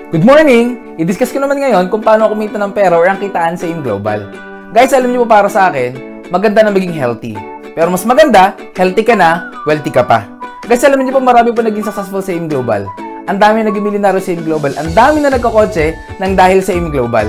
Good morning! I-discuss ko naman ngayon kung paano kumita ng pera or ang kitaan sa AIM Global. Guys, alam niyo po para sa akin, maganda na maging healthy. Pero mas maganda, healthy ka na, wealthy ka pa. Guys, alam niyo po marami po naging successful sa AIM Global. Ang dami naging milyonaryo sa AIM Global. Ang dami na nagkakotse ng dahil sa AIM Global.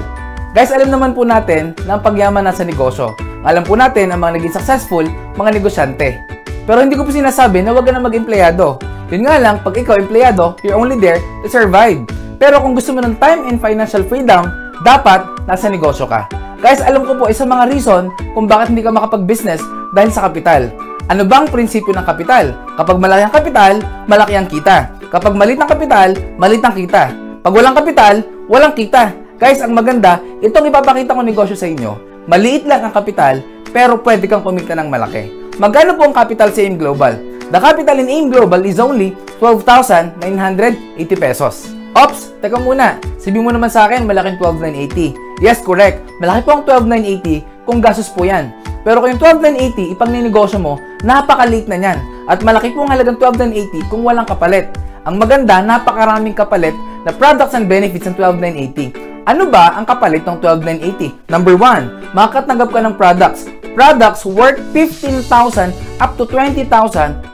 Guys, alam naman po natin na ang pagyaman nasa negosyo. Alam po natin ang mga naging successful, mga negosyante. Pero hindi ko po sinasabi na huwag ka na mag-empleyado. Yun nga lang, pag ikaw empleyado, you're only there to survive. Pero kung gusto mo ng time and financial freedom, dapat nasa negosyo ka. Guys, alam ko po isang mga reason kung bakit hindi ka makapag-business dahil sa kapital. Ano bang prinsipyo ng kapital? Kapag malaki ang kapital, malaki ang kita. Kapag maliit ang kapital, maliit ang kita. Pag walang kapital, walang kita. Guys, ang maganda, itong ipapakita ko negosyo sa inyo. Maliit lang ang kapital, pero pwede kang kumita ng malaki. Magkano po ang capital sa AIM Global? The capital in AIM Global is only 12,980 pesos. Ops, teka muna. Sabi mo naman sa akin, malaking 12,980. Yes, correct. Malaki po ang 12,980 kung gastos po yan. Pero kung yung 12,980, ipang ninegosyo mo, napakaliit na yan. At malaki po ang halagang 12,980 kung walang kapalit. Ang maganda, napakaraming kapalit na products and benefits ng 12,980. Ano ba ang kapalit ng 12,980? Number 1, makakatanggap ka ng products. Products worth 15,000 up to 20,000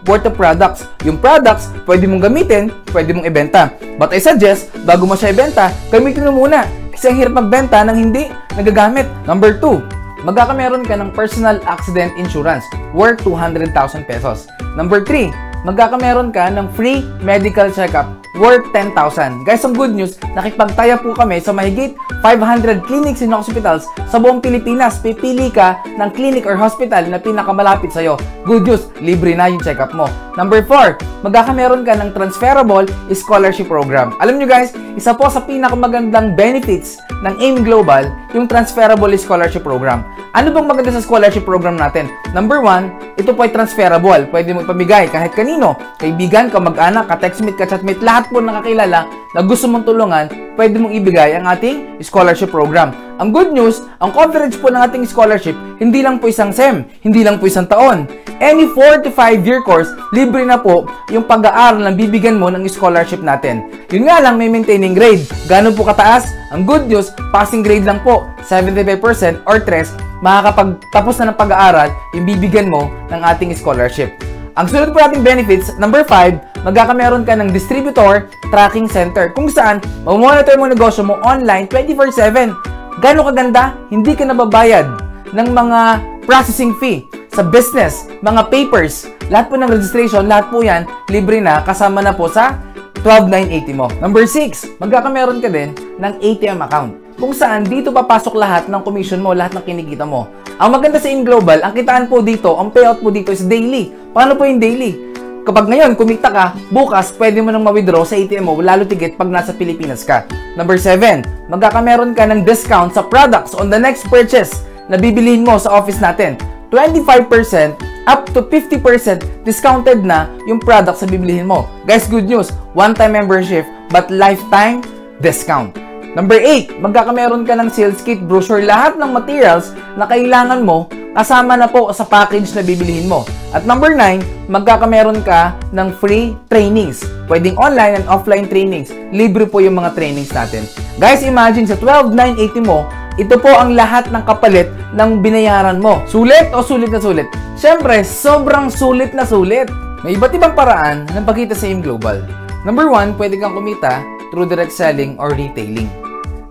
worth of products. Yung products, pwede mong gamitin, pwede mong ibenta. But I suggest, bago mo siya ibenta, gamitin mo muna. Kasi ang hirap magbenta nang hindi nagagamit. Number 2, magkakameron ka ng personal accident insurance worth 200,000 pesos. Number 3, magkakameron ka ng free medical checkup worth 10,000. Guys, ang good news, nakipagtaya po kami sa mahigit 500 clinics and hospitals sa buong Pilipinas. Pipili ka ng clinic or hospital na pinakamalapit sa'yo. Good news, libre na yung check-up mo. Number 4, magkakameron ka ng transferable scholarship program. Alam nyo guys, isa po sa pinakamagandang benefits ng AIM Global, yung transferable scholarship program. Ano bang maganda sa scholarship program natin? Number 1, ito po ay transferable. Pwede mo ipamigay kahit kanino. Kaibigan, kamag-anak, ka-textmate, ka-chatmate, lahat po nakakilala na gusto mong tulungan, pwede mong ibigay ang ating scholarship program. Ang good news, ang coverage po ng ating scholarship, hindi lang po isang SEM, hindi lang po isang taon. Any 4 to 5 year course, libre na po yung pag-aaral na bibigyan mo ng scholarship natin. Yun nga lang, may maintaining grade. Gano'n po kataas? Ang good news, passing grade lang po, 75% or 3, makakapagtapos na ng pag-aaral yung bibigyan mo ng ating scholarship. Ang sunod po nating benefits, number 5, magkakameron ka ng distributor tracking center kung saan mamonitor mo negosyo mo online 24/7. Gano'ng kaganda? Hindi ka nababayad ng mga processing fee sa business, mga papers, lahat po ng registration, lahat po yan, libre na, kasama na po sa 12,980 mo. Number 6, magkakameron ka din ng ATM account kung saan dito papasok lahat ng commission mo, lahat ng kinikita mo. Ang maganda sa AIM Global, ang kitaan po dito, ang payout po dito is daily. Paano po yung daily? Kapag ngayon, kumita ka, bukas, pwede mo nang ma-withdraw sa ATM mo, lalo tigit pag nasa Pilipinas ka. Number 7, magkakameron ka ng discount sa products on the next purchase na bibilihin mo sa office natin. 25% up to 50% discounted na yung products na bibilihin mo. Guys, good news, one-time membership but lifetime discount. Number 8, magkakameron ka ng sales kit, brochure, lahat ng materials na kailangan mo kasama na po sa package na bibilihin mo. At number 9, magkakameron ka ng free trainings. Pwedeng online and offline trainings. Libre po yung mga trainings natin. Guys, imagine sa 12,980 mo, ito po ang lahat ng kapalit ng binayaran mo. Sulit o sulit na sulit? Siyempre, sobrang sulit na sulit. May iba't ibang paraan ng pagkita sa AIM Global. Number 1, pwede kang kumita through direct selling or retailing.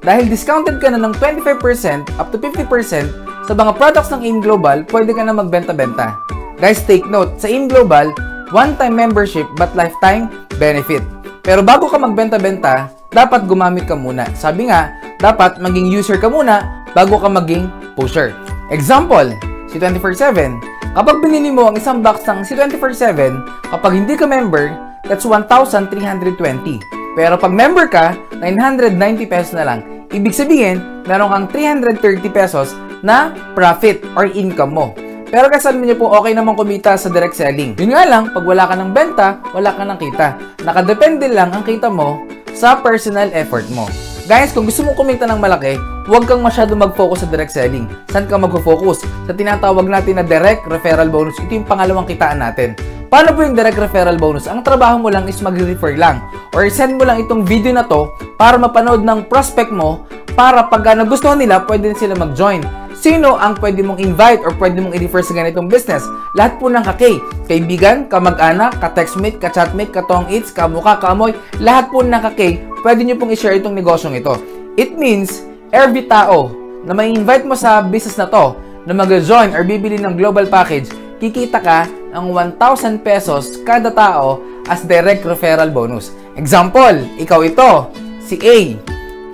Dahil discounted ka na ng 25% up to 50% sa mga products ng AIM Global, pwede ka na magbenta-benta. Guys, take note, sa AIM Global, one-time membership but lifetime benefit. Pero bago ka magbenta-benta, dapat gumamit ka muna. Sabi nga, dapat maging user ka muna bago ka maging pusher. Example, si 24/7. Kapag binili mo ang isang box ng si 24/7, kapag hindi ka member, that's 1,320. Pero pag member ka, 990 pesos na lang. Ibig sabihin, meron kang 330 pesos na profit or income mo. Pero kasama niyo po, okay naman kumita sa direct selling. Yun nga lang, pag wala ka ng benta, wala ka ng kita. Nakadepende lang ang kita mo sa personal effort mo. Guys, kung gusto mong kumita ng malaki, huwag kang masyado mag-focus sa direct selling. Saan ka mag-focus? Sa tinatawag natin na direct referral bonus. Ito yung pangalawang kitaan natin. Paano po yung direct referral bonus? Ang trabaho mo lang is mag-refer lang or send mo lang itong video na to para mapanood ng prospect mo para pag nagustuhan nila, pwede sila mag-join. Sino ang pwede mong invite or pwede mong i-refer sa ganitong business? Lahat po ng kaibigan, kamag-anak, ka-textmate, ka-chatmate, ka-tong-its, kamukha, kaamoy, lahat po ng pwede nyo pong i-share itong negosyong ito. It means, every tao na may invite mo sa business na to, na mag-join or bibili ng global package, kikita ka ng 1,000 pesos kada tao as direct referral bonus. Example, ikaw ito, si A.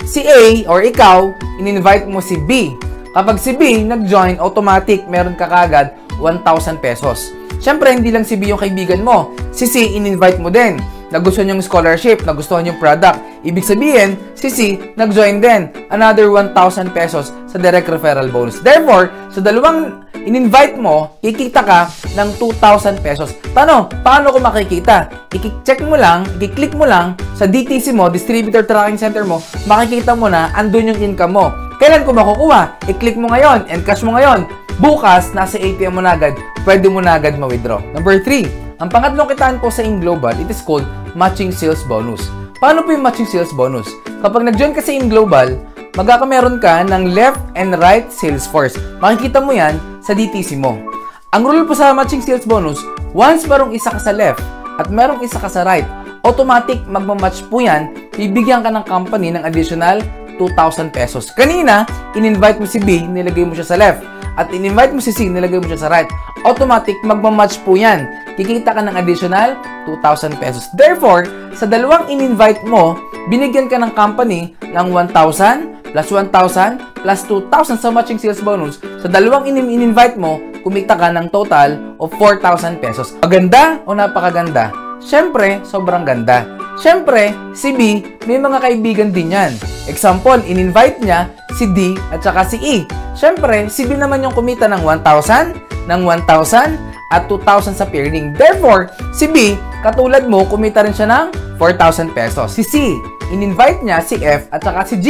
Si A or ikaw, in-invite mo si B. Kapag si B nag-join, automatic meron ka kagad 1,000 pesos. Siyempre, hindi lang si B yung kaibigan mo. Si C, in-invite mo din. Nagustuhan yung scholarship, nagustuhan yung product. Ibig sabihin, si C, nag-join din. Another 1,000 pesos sa direct referral bonus. Therefore, sa dalawang in-invite mo, kikita ka ng 2,000 pesos. Paano ko makikita? I-check mo lang, i-click mo lang sa DTC mo, Distributor Tracking Center mo, makikita mo na andun yung income mo. Kailan ko makukuha? I-click mo ngayon, Encash mo ngayon. Bukas, nasa ATM mo na agad, pwede mo na agad ma-withdraw. Number 3, ang pangatlong kitaan po sa InGlobal, it is called Matching Sales Bonus. Paano po yung Matching Sales Bonus? Kapag nag-join ka sa InGlobal, magkakameron ka ng left and right sales force. Makikita mo yan sa DTC mo. Ang rule po sa Matching Sales Bonus, once merong isa ka sa left at merong isa ka sa right, automatic magmamatch po yan, bibigyan ka ng company ng additional 2,000 pesos. Kanina, in-invite mo si B, nilagay mo siya sa left. At in-invite mo si C, nilagay mo siya sa right. Automatic, magmamatch po yan. Kikita ka ng additional 2,000 pesos. Therefore, sa dalawang in-invite mo, binigyan ka ng company ng 1,000 plus 1,000 plus 2,000 sa matching sales bonus. Sa dalawang in-invite mo, kumita ka ng total of 4,000 pesos. Maganda o napakaganda? Siyempre, sobrang ganda. Siyempre, si B, may mga kaibigan din yan. Example, in-invite niya si D at saka si E. Siyempre, si B naman yung kumita ng 1,000, ng 1,000 at 2,000 sa pairing. Therefore, si B, katulad mo, kumita rin siya ng 4,000 pesos. Si C, in-invite niya si F at saka si G.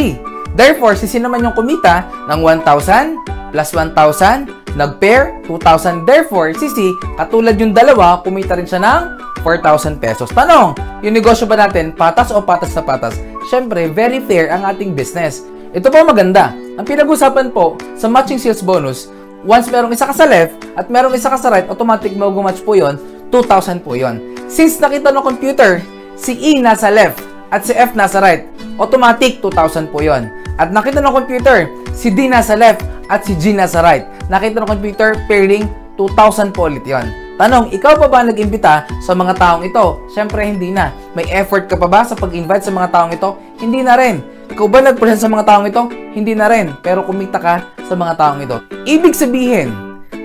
Therefore, si C naman yung kumita ng 1,000 plus 1,000, nag-pair, 2,000. Therefore, si C, katulad yung dalawa, kumita rin siya ng 4,000 pesos. Tanong, yung negosyo ba natin, patas o patas na patas? Siyempre, very fair ang ating business. Ito po maganda. Ang pinag-usapan po sa matching sales bonus, once merong isa ka sa left at merong isa ka sa right, automatic mag-match po yon, 2,000 po yon. Since nakita ng computer, si E nasa left at si F nasa right, automatic 2,000 po yon. At nakita ng computer, si D nasa left at si G nasa right. Nakita ng computer, pairing, 2,000 po ulit yon. Tanong, ikaw pa ba nag-imbita sa mga taong ito? Siyempre, hindi na. May effort ka pa ba sa pag-invite sa mga taong ito? Hindi na rin. Ikaw ba nag-present sa mga taong ito? Hindi na rin. Pero kumita ka sa mga taong ito. Ibig sabihin,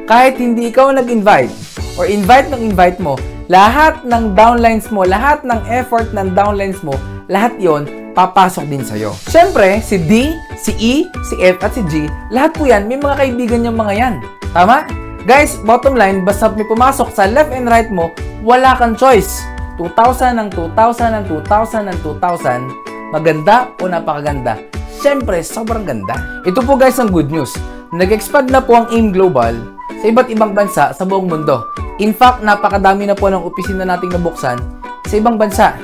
kahit hindi ikaw nag-invite or invite mo, lahat ng downlines mo, lahat ng effort ng downlines mo, lahat yon papasok din sa'yo. Siyempre, si D, si E, si F at si G, lahat po yan, may mga kaibigan niyang mga yan. Tama? Guys, bottom line, basta may pumasok sa left and right mo, wala kang choice. 2,000 ng 2,000 ng 2,000 ng 2,000, maganda o napakaganda? Siyempre, sobrang ganda. Ito po guys ang good news. Nag-expand na po ang AIM Global sa iba't ibang bansa sa buong mundo. In fact, napakadami na po ng opisina nating nabuksan sa ibang bansa.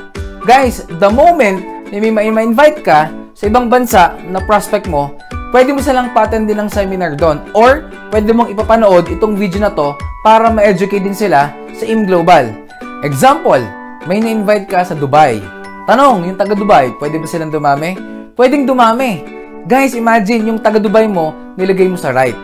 Guys, the moment na may ma-invite ka sa ibang bansa na prospect mo, pwede mo silang pa-attend din ng seminar doon or pwede mong ipapanood itong video na to para ma-educate din sila sa AIM Global. Example, may na-invite ka sa Dubai. Tanong, yung taga Dubai, pwede ba silang dumami? Pwedeng dumami. Guys, imagine yung taga Dubai mo, nilagay mo sa right.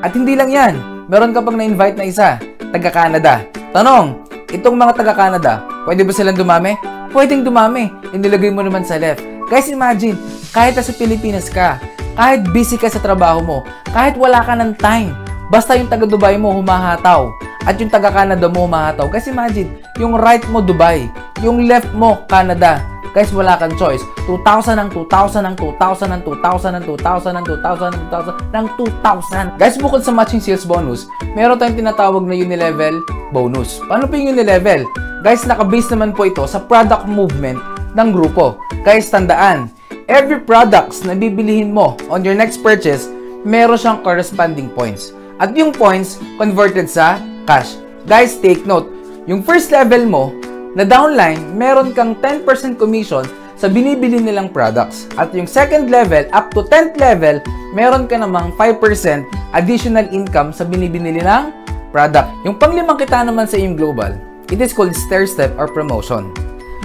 At hindi lang yan, meron ka pang na-invite na isa, taga Canada. Tanong, itong mga taga Canada, pwede ba silang dumami? Pwedeng dumami, nilagay mo naman sa left. Guys, imagine, kahit sa Pilipinas ka, kahit busy ka sa trabaho mo, kahit wala ka ng time, basta yung taga Dubai mo humahataw at yung taga Canada mo humahataw. Kasi imagine, yung right mo Dubai, yung left mo Canada. Guys, wala kang choice. 2,000 ng 2,000 ng 2,000 ng 2,000 ng 2,000 ng 2,000 ng 2,000 ng 2,000. Guys, bukod sa matching sales bonus, meron tayong tinatawag na unilevel bonus. Paano po yung unilevel? Guys, nakabase naman po ito sa product movement ng grupo. Guys, tandaan, every products na bibilihin mo on your next purchase, meron siyang corresponding points. At yung points, converted sa cash. Guys, take note, Yung first level mo, na downline, meron kang 10% commission sa binibili nilang products. At yung second level, up to 10th level, meron ka namang 5% additional income sa binibili nilang product. Yung panglimang kita naman sa AIM Global, it is called stair step or promotion.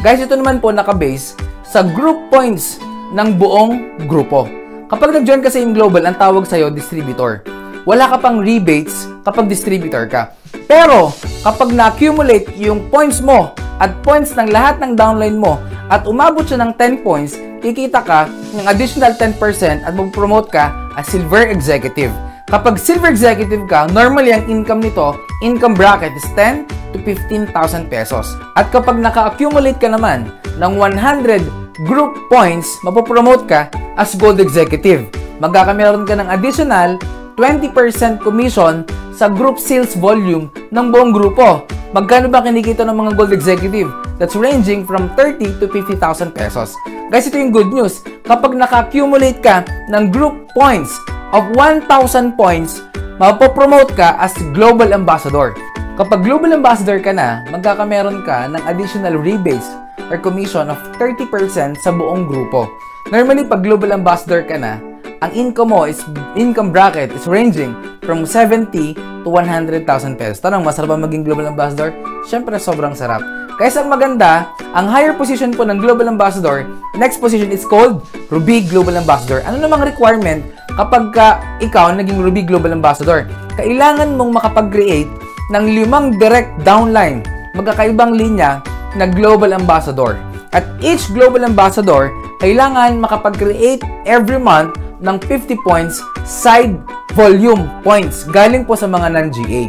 Guys, ito naman po nakabase sa group points ng buong grupo. Kapag nag-join ka sa AIM Global, ang tawag sa'yo, distributor. Wala ka pang rebates kapag distributor ka. Pero, kapag na-accumulate yung points mo at points ng lahat ng downline mo at umabot siya ng 10 points, kikita ka ng additional 10% at mag-promote ka as silver executive. Kapag silver executive ka, normally ang income nito, income bracket is 10 to 15,000 pesos. At kapag naka-accumulate ka naman ng 100 group points, mapopromote ka as gold executive. Magkakameron ka ng additional 20% commission sa group sales volume ng buong grupo. Magkano ba kinikita ng mga gold executive? That's ranging from 30 to 50,000 pesos. Guys, ito yung good news. Kapag naka-accumulate ka ng group points of 1,000 points, mapopromote ka as global ambassador. Kapag global ambassador ka na, magkakameron ka ng additional rebates or commission of 30% sa buong grupo. Normally, pag global ambassador ka na, ang income bracket is ranging from 70 to 100,000 pesos. Tanong, masarap ba maging global ambassador? Siyempre, sobrang sarap. Kaya ang maganda, ang higher position po ng global ambassador, next position is called Ruby Global Ambassador. Ano namang requirement kapag ikaw naging Ruby Global Ambassador? Kailangan mong makapag-create ng 5 direct downline, magkakaibang linya na Global Ambassador. At each Global Ambassador, kailangan makapag-create every month ng 50 points side volume points galing po sa mga non-GA.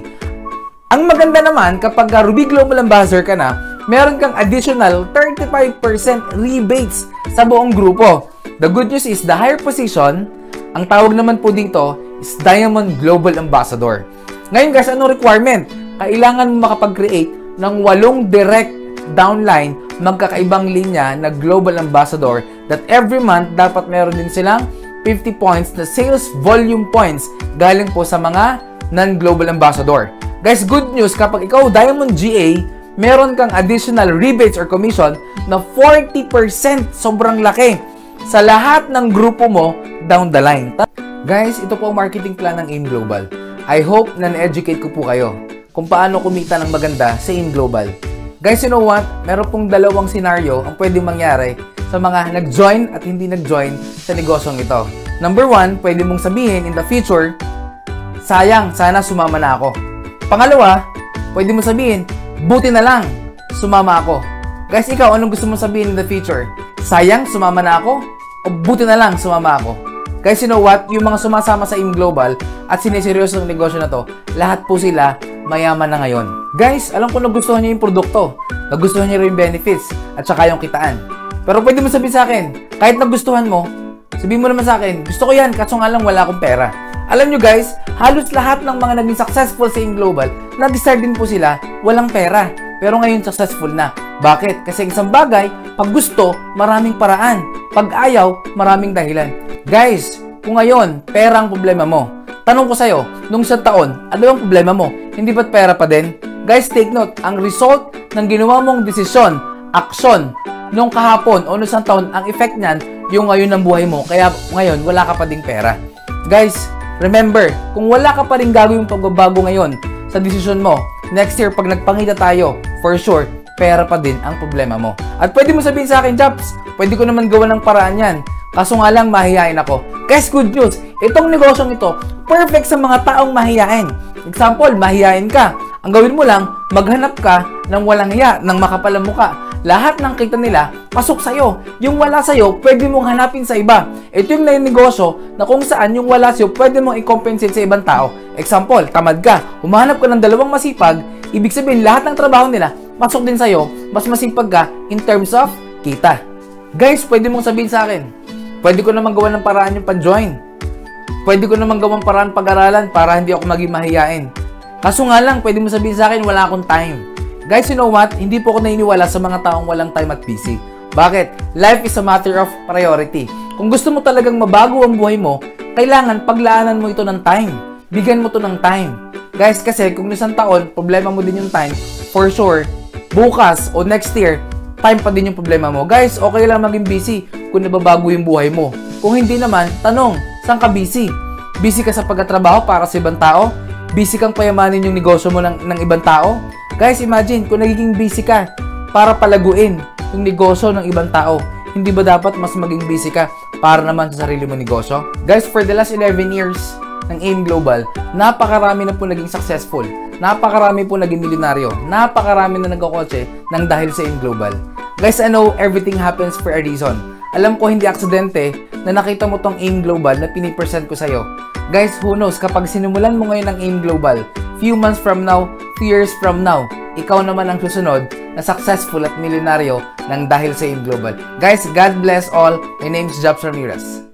Ang maganda naman, kapag Ruby Global Ambassador ka na, meron kang additional 35% rebates sa buong grupo. The good news is, the higher position, ang tawag naman po dito is Diamond Global Ambassador. Ngayon guys, anong requirement? Kailangan mo makapag-create ng 8 direct downline, magkakaibang linya na Global Ambassador that every month dapat meron din silang 50 points na sales volume points galing po sa mga non-Global Ambassador. Guys, good news, kapag ikaw Diamond GA, meron kang additional rebates or commission na 40%, sobrang laki, sa lahat ng grupo mo down the line. Guys, ito po ang marketing plan ng AIM Global. I hope na na-educate ko po kayo kung paano kumita ng maganda sa AIM Global. Guys, you know what? Meron pong dalawang scenario ang pwedeng mangyari sa mga nag-join at hindi nag-join sa negosyong ito. Number 1, pwede mong sabihin in the future, sayang, sana sumama na ako. Pangalawa, pwede mong sabihin, buti na lang, sumama ako. Guys, ikaw, anong gusto mong sabihin in the future? Sayang, sumama na ako? O buti na lang, sumama ako? Guys, you know what? Yung mga sumasama sa AIM Global at sineseryoso ng negosyo na to, lahat po sila mayaman na ngayon. Guys, alam ko nagustuhan niyo yung produkto, nagustuhan niyo rin yung benefits, at saka yung kitaan. Pero pwede mo sabihin sa akin, kahit nagustuhan mo, sabihin mo naman sa akin, gusto ko yan, kaso nga lang wala akong pera. Alam nyo guys, halos lahat ng mga naging successful sa AIM Global, nag-start din po sila, walang pera. Pero ngayon successful na. Bakit? Kasi isang bagay, pag gusto, maraming paraan. Pag ayaw, maraming dahilan. Guys, kung ngayon, pera ang problema mo, tanong ko sa'yo, nung isang taon, ano ang problema mo? Hindi ba't pera pa din? Guys, take note, ang result ng ginawa mong desisyon, aksyon, nung kahapon o nung isang taon, ang effect niyan, yung ngayon ng buhay mo. Kaya ngayon, wala ka pa ding pera. Guys, remember, kung wala ka pa rin gagawin pagbabago ngayon sa desisyon mo, next year, pag nagpangita tayo, for sure, pera pa din ang problema mo. At pwede mo sabihin sa akin, Japs, pwede ko naman gawa ng paraan yan. Kaso nga lang, mahihain ako. Guys, good news, itong negosyong ito, perfect sa mga taong mahihain. Example, mahihain ka. Ang gawin mo lang, maghanap ka ng walang hiya, ng makapalang muka. Lahat ng kita nila, pasok sa'yo. Yung wala sa'yo, pwede mong hanapin sa iba. Ito yung negosyo na kung saan yung wala sa'yo, pwede mong i-compensate sa ibang tao. Example, tamad ka, humahanap ka ng 2 masipag, ibig sabihin lahat ng trabaho nila, pasok din sa'yo, mas masipag ka in terms of kita. Guys, pwede mong sabihin sa akin, pwede ko naman gawa ng paraan yung pan-join. Pwede ko naman gawang paraan pag-aralan para hindi ako maging mahiyain. Kaso nga lang, pwede mo sabihin sa akin, wala akong time. Guys, you know what? Hindi po ako naniniwala sa mga taong walang time at busy. Bakit? Life is a matter of priority. Kung gusto mo talagang mabago ang buhay mo, kailangan paglaanan mo ito ng time. Bigyan mo to ng time. Guys, kasi kung isang taon, problema mo din yung time, for sure, bukas o next year, time pa din yung problema mo. Guys, okay lang maging busy kung nababago yung buhay mo. Kung hindi naman, tanong, saan ka busy? Busy ka sa pagtatrabaho para sa ibang tao? Busy kang payamanin yung negosyo mo ng ibang tao? Guys, imagine, kung nagiging busy ka para palaguin yung negosyo ng ibang tao, hindi ba dapat mas maging busy ka para naman sa sarili mo negosyo? Guys, for the last 11 years ng AIM Global, napakarami na po naging successful. Napakarami po naging milyonaryo. Napakarami na nagkakotse ng dahil sa AIM Global. Guys, I know everything happens for a reason. Alam ko hindi aksidente na nakita mo tong AIM Global na pinipresent ko sa'yo. Guys, who knows, kapag sinimulan mo ngayon ng AIM Global, few months from now, few years from now, ikaw naman ang susunod na successful at milyonaryo ng dahil sa AIM Global. Guys, God bless all. My name is Jobs Ramirez.